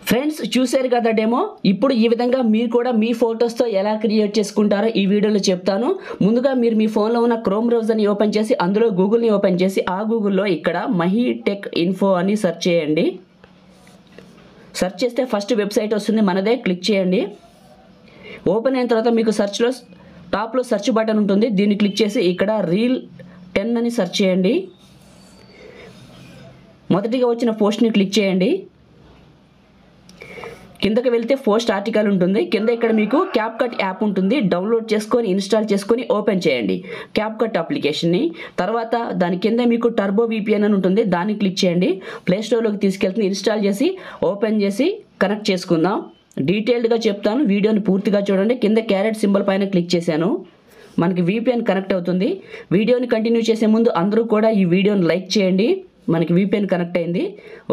Friends చూశారు కదా demo. ఇప్పుడు ఈ విధంగా మీరు కూడా మీ ఫొటోస్తో ఎలా క్రియేట్ చేసుకుంటారో ఈ వీడియోలో చెప్తాను. ముందుగా మీరు మీ ఫోన్లో ఉన్న క్రోమ్ బ్రౌజర్ని ఓపెన్ చేసి అందులో గూగుల్ని ఓపెన్ చేసి ఆ గూగుల్లో ఇక్కడ మహీటెక్ ఇన్ఫో అని సెర్చ్ చేయండి. సెర్చ్ చేస్తే ఫస్ట్ వెబ్సైట్ వస్తుంది మనదే, క్లిక్ చేయండి. ఓపెన్ అయిన తర్వాత మీకు సెర్చ్లో టాప్లో సెర్చ్ బటన్ ఉంటుంది, దీన్ని క్లిక్ చేసి ఇక్కడ రీల్ 10 అని సెర్చ్ చేయండి. మొదటిగా వచ్చిన పోస్ట్ని క్లిక్ చేయండి. కిందకి వెళ్తే పోస్ట్ ఆర్టికల్ ఉంటుంది. కింద ఇక్కడ మీకు క్యాప్కట్ యాప్ ఉంటుంది, డౌన్లోడ్ చేసుకొని ఇన్స్టాల్ చేసుకొని ఓపెన్ చేయండి క్యాప్కట్ అప్లికేషన్ని. తర్వాత దాని కింద మీకు టర్బో VPN అని ఉంటుంది, దాన్ని క్లిక్ చేయండి. ప్లే స్టోర్లోకి తీసుకెళ్తుంది, ఇన్స్టాల్ చేసి ఓపెన్ చేసి కనెక్ట్ చేసుకుందాం. డీటెయిల్డ్గా చెప్తాను, వీడియోని పూర్తిగా చూడండి. కింద క్యారెట్ సింబల్ పైన క్లిక్ చేశాను, మనకి VPN కనెక్ట్ అవుతుంది. వీడియోని కంటిన్యూ చేసే ముందు అందరూ కూడా ఈ వీడియోని లైక్ చేయండి. మనకి VPN కనెక్ట్ అయింది.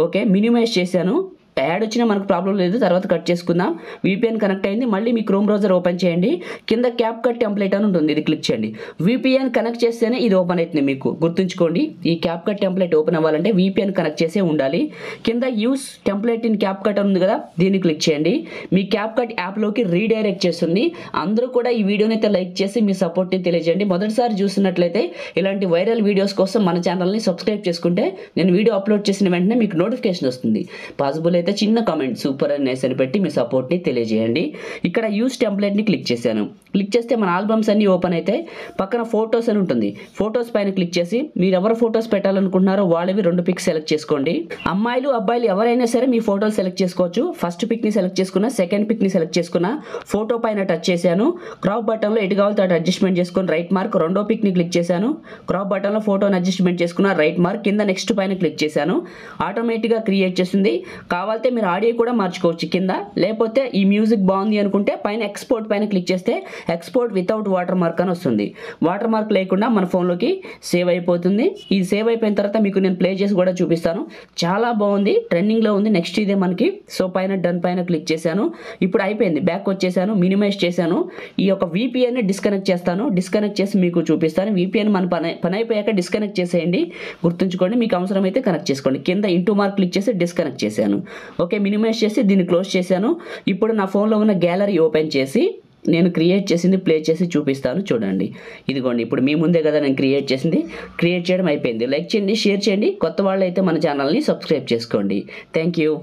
ఓకే, మినిమైజ్ చేశాను, యాడ్ వచ్చినా మనకు ప్రాబ్లం లేదు, తర్వాత కట్ చేసుకుందాం. VPN కనెక్ట్ అయింది. మళ్ళీ మీ క్రోమ్ బ్రౌజర్ ఓపెన్ చేయండి. కింద క్యాప్కట్ టెంప్లెట్ అని ఉంటుంది, ఇది క్లిక్ చేయండి. VPN కనెక్ట్ చేస్తేనే ఇది ఓపెన్ అవుతుంది. మీకు గుర్తుంచుకోండి, ఈ క్యాప్కట్ టెంప్లెట్ ఓపెన్ అవ్వాలంటే VPN కనెక్ట్ చేసే ఉండాలి. కింద యూస్ టెంప్లెట్ ఇన్ క్యాప్కట్ ఉంది కదా, దీన్ని క్లిక్ చేయండి. మీ క్యాప్కట్ యాప్లోకి రీడైరెక్ట్ చేస్తుంది. అందరూ కూడా ఈ వీడియోని అయితే లైక్ చేసి మీ సపోర్ట్ని తెలియజేయండి. మొదటిసారి చూస్తున్నట్లయితే ఇలాంటి వైరల్ వీడియోస్ కోసం మన ఛానల్ని సబ్స్క్రైబ్ చేసుకుంటే నేను వీడియో అప్లోడ్ చేసిన వెంటనే మీకు నోటిఫికేషన్ వస్తుంది. పాసిబుల్ అయితే చిన్న కామెంట్ సూపర్ అని నైస్ అని పెట్టి మీ సపోర్ట్ని తెలియజేయండి. ఇక్కడ యూస్ టెంప్లెట్ని క్లిక్ చేశాను. క్లిక్ చేస్తే మన ఆల్బమ్స్ అన్ని ఓపెన్ అయితే పక్కన ఫొటోస్ అని ఉంటుంది, ఫొటోస్ పైన క్లిక్ చేసి మీరు ఎవరు ఫొటోస్ పెట్టాలనుకుంటున్నారో వాళ్ళవి 2 పిక్స్ సెలెక్ట్ చేసుకోండి. అమ్మాయిలు అబ్బాయిలు ఎవరైనా సరే మీ ఫోటోలు సెలెక్ట్ చేసుకోవచ్చు. ఫస్ట్ పిక్ని సెలెక్ట్ చేసుకున్నా, సెకండ్ పిక్ని సెలెక్ట్ చేసుకున్నా, ఫోటో పైన టచ్ చేశాను. క్రాప్ బటన్లో ఎటు కావాలో అటు అడ్జస్ట్మెంట్ చేసుకొని రైట్ మార్క్. రెండో పిక్ని క్లిక్ చేశాను, క్రాప్ బటన్లో ఫోటోని అడ్జస్ట్మెంట్ చేసుకున్న రైట్ మార్క్. కింద నెక్స్ట్ పైన క్లిక్ చేశాను, ఆటోమేటిక్గా క్రియేట్ చేస్తుంది. కావాలంటే మీరు ఆడియో కూడా మార్చుకోవచ్చు కింద. లేకపోతే ఈ మ్యూజిక్ బాగుంది అనుకుంటే పైన ఎక్స్పోర్ట్ పైన క్లిక్ చేస్తే ఎక్స్పోర్ట్ వితౌట్ వాటర్ మార్క్ అని వస్తుంది. వాటర్ మార్క్ లేకుండా మన ఫోన్లోకి సేవ్ అయిపోతుంది. ఇది సేవ్ అయిపోయిన తర్వాత మీకు నేను ప్లే చేసి కూడా చూపిస్తాను. చాలా బాగుంది, ట్రెండింగ్లో ఉంది. నెక్స్ట్ ఇదే మనకి. సో పైన డన్ పైన క్లిక్ చేశాను. ఇప్పుడు అయిపోయింది, బ్యాక్ వచ్చేసాను, మినిమైజ్ చేశాను. ఈ యొక్క VPN డిస్కనెక్ట్ చేస్తాను. డిస్కనెక్ట్ చేసి మీకు చూపిస్తాను. VPN మన పని అయిపోయాక డిస్కనెక్ట్ చేసేయండి. గుర్తుంచుకోండి, మీకు అవసరమైతే కనెక్ట్ చేసుకోండి. కింద ఇంటూ మార్క్ క్లిక్ చేసి డిస్కనెక్ట్ చేశాను. ఓకే, మినిమైజ్ చేసి దీన్ని క్లోజ్ చేశాను. ఇప్పుడు నా ఫోన్లో ఉన్న గ్యాలరీ ఓపెన్ చేసి నేను క్రియేట్ చేసింది ప్లే చేసి చూపిస్తాను. చూడండి, ఇదిగోండి, ఇప్పుడు మీ ముందే కదా నేను క్రియేట్ చేసింది. క్రియేట్ చేయడం అయిపోయింది. లైక్ చేయండి, షేర్ చేయండి. కొత్త వాళ్ళు అయితే మన ఛానల్ని సబ్స్క్రైబ్ చేసుకోండి. Thank you.